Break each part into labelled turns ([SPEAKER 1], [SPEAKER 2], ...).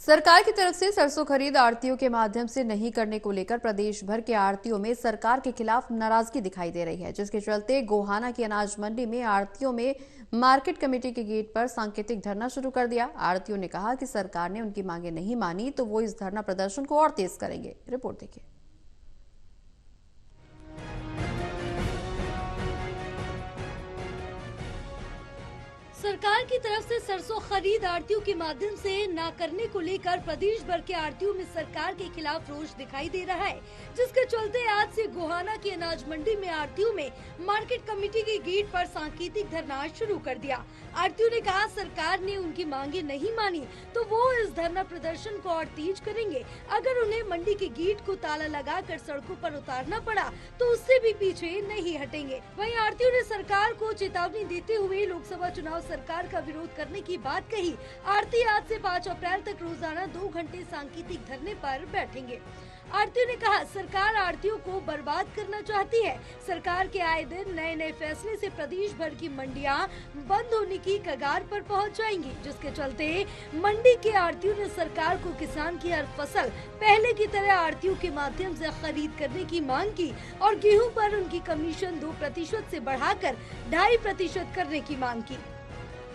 [SPEAKER 1] सरकार की तरफ से सरसों खरीद आढ़तियों के माध्यम से नहीं करने को लेकर प्रदेश भर के आढ़तियों में सरकार के खिलाफ नाराजगी दिखाई दे रही है, जिसके चलते गोहाना की अनाज मंडी में आढ़तियों में मार्केट कमेटी के गेट पर सांकेतिक धरना शुरू कर दिया। आढ़तियों ने कहा कि सरकार ने उनकी मांगे नहीं मानी तो वो इस धरना प्रदर्शन को और तेज करेंगे। रिपोर्ट देखिए।
[SPEAKER 2] सरकार की तरफ से सरसों खरीद आढ़तियों के माध्यम से न करने को लेकर प्रदेश भर के आढ़तियों में सरकार के खिलाफ रोष दिखाई दे रहा है, जिसके चलते आज से गोहाना की अनाज मंडी में आढ़तियों में मार्केट कमेटी के गेट पर सांकेतिक धरना शुरू कर दिया। आढ़तियों ने कहा सरकार ने उनकी मांगे नहीं मानी तो वो इस धरना प्रदर्शन को और तेज करेंगे। अगर उन्हें मंडी के गेट को ताला लगाकर सड़कों पर उतारना पड़ा तो उससे भी पीछे नहीं हटेंगे। वहीं आढ़तियों ने सरकार को चेतावनी देते हुए लोकसभा चुनाव सरकार का विरोध करने की बात कही। आढ़ती आज से 5 अप्रैल तक रोजाना 2 घंटे सांकेतिक धरने पर बैठेंगे। आढ़तियों ने कहा सरकार आढ़तियों को बर्बाद करना चाहती है। सरकार के आए दिन नए फैसले से प्रदेश भर की मंडियां बंद होने की कगार पर पहुंच जाएंगी, जिसके चलते मंडी के आढ़तियों ने सरकार को किसान की हर फसल पहले की तरह आढ़तियों के माध्यम से खरीद करने की मांग की और गेहूं पर उनकी कमीशन 2% से बढ़ाकर 2.5% करने की मांग की।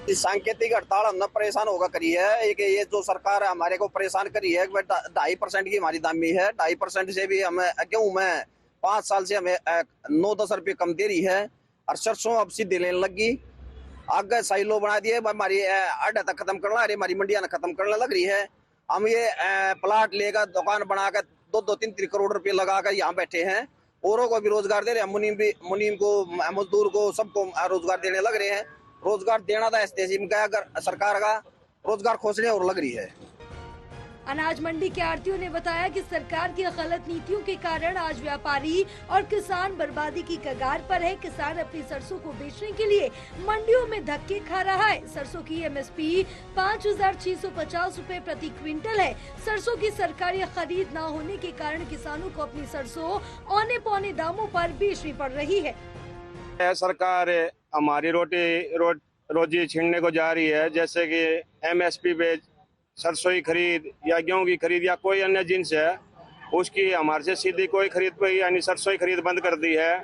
[SPEAKER 3] इस सांकेतिक हड़ताल हमने परेशान होकर करी है। ये जो सरकार हमारे को परेशान करी है, 2.5% की हमारी दामी है। 2.5% से भी हमें गेहूं में 5 साल से हमें 9-10 रुपये कम दे रही है और सरसों अब सीधे लेने लगी। आगे साइलो बना दिए, हमारी अड्डा तक खत्म करना, अरे हमारी मंडियां खत्म करने लग रही है। हम ये प्लाट लेकर दुकान बनाकर 2-3 करोड़ रुपये लगाकर यहाँ बैठे हैं। औरों को भी रोजगार दे रहे हैं, मुनीम को, मजदूर को, सबको रोजगार देने लग रहे हैं। रोजगार देना था इस तहसील का, अगर सरकार का रोजगार खोजने और लग रही है।
[SPEAKER 2] अनाज मंडी के आढ़तियों ने बताया कि सरकार की गलत नीतियों के कारण आज व्यापारी और किसान बर्बादी की कगार पर है। किसान अपनी सरसों को बेचने के लिए मंडियों में धक्के खा रहा है। सरसों की एमएसपी 5,650 रुपए प्रति क्विंटल है। सरसों की सरकारी खरीद न होने के कारण किसानों को अपनी सरसों औने पौने दामों पर बेचनी पड़ रही है।
[SPEAKER 4] सरकार हमारी रोजी छीनने को जा रही है, जैसे कि एमएसपी पे सरसों की खरीद या गेहूं की खरीद या कोई अन्य जिन्स है, उसकी हमारे से सीधी कोई खरीद पे यानी सरसों की खरीद बंद कर दी है।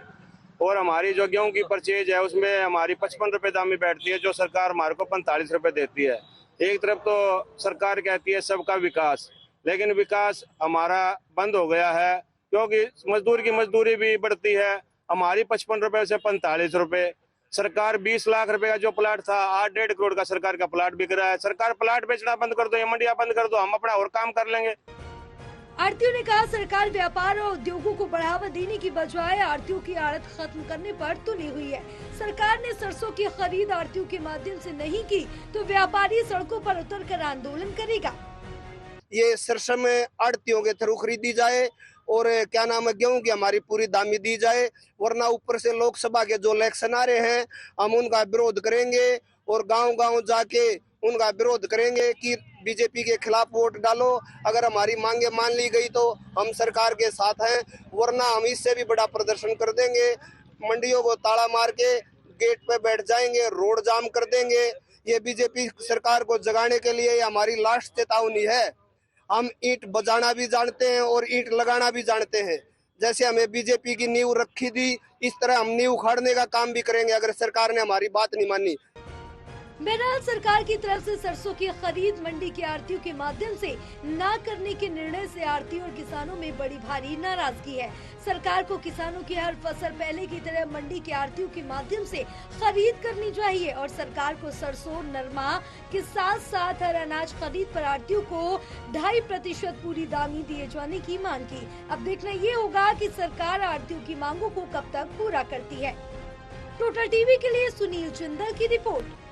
[SPEAKER 4] और हमारी जो गेहूं की परचेज है उसमें हमारी 55 रुपये दामी बैठती है, जो सरकार हमारे को 45 रुपये देती है। एक तरफ तो सरकार कहती है सबका विकास, लेकिन विकास हमारा बंद हो गया है, क्योंकि मजदूर की मजदूरी भी बढ़ती है। हमारी 55 रुपए से 45 रुपए। सरकार 20 लाख रुपए का जो प्लाट था, 8-1.5 करोड़ का सरकार का प्लाट बिक रहा है। सरकार प्लाट बेचना बंद कर दो, ये मंडियां बंद कर दो, हम अपना और काम कर लेंगे।
[SPEAKER 2] आढ़तियों ने कहा सरकार व्यापार और उद्योगों को बढ़ावा देने की बजाय आढ़तियों की आड़त खत्म करने पर तुली हुई है। सरकार ने सरसों की खरीद आढ़तियों के माध्यम से नहीं की तो व्यापारी सड़कों पर उतरकर आंदोलन करेगा।
[SPEAKER 5] ये सरसों में आढ़तियों के थ्रू खरीदी जाए और क्या नाम है, गेहूं की हमारी पूरी दामी दी जाए, वरना ऊपर से लोकसभा के जो इलेक्शन आ रहे हैं हम उनका विरोध करेंगे और गांव-गांव जाके उनका विरोध करेंगे कि बीजेपी के खिलाफ वोट डालो। अगर हमारी मांगे मान ली गई तो हम सरकार के साथ हैं, वरना हम इससे भी बड़ा प्रदर्शन कर देंगे। मंडियों को ताला मार के गेट पे बैठ जाएंगे, रोड जाम कर देंगे। ये बीजेपी सरकार को जगाने के लिए हमारी लास्ट चेतावनी है। हम ईंट बजाना भी जानते हैं और ईंट लगाना भी जानते हैं। जैसे हमें बीजेपी की नींव रखी थी, इस तरह हम नींव उखाड़ने का काम भी करेंगे अगर सरकार ने हमारी बात नहीं मानी।
[SPEAKER 2] बहरहाल सरकार की तरफ से सरसों की खरीद मंडी के आढ़तियों के माध्यम से न करने के निर्णय से आढ़तियों और किसानों में बड़ी भारी नाराजगी है। सरकार को किसानों की हर फसल पहले की तरह मंडी के आढ़तियों के माध्यम से खरीद करनी चाहिए और सरकार को सरसों नरमा के साथ साथ हर अनाज खरीद पर आढ़तियों को 2.5% पूरी दामी दिए जाने की मांग की। अब देखना ये होगा कि सरकार आढ़तियों की मांगों को कब तक पूरा करती है। टोटल टीवी के लिए सुनील जिंदल की रिपोर्ट।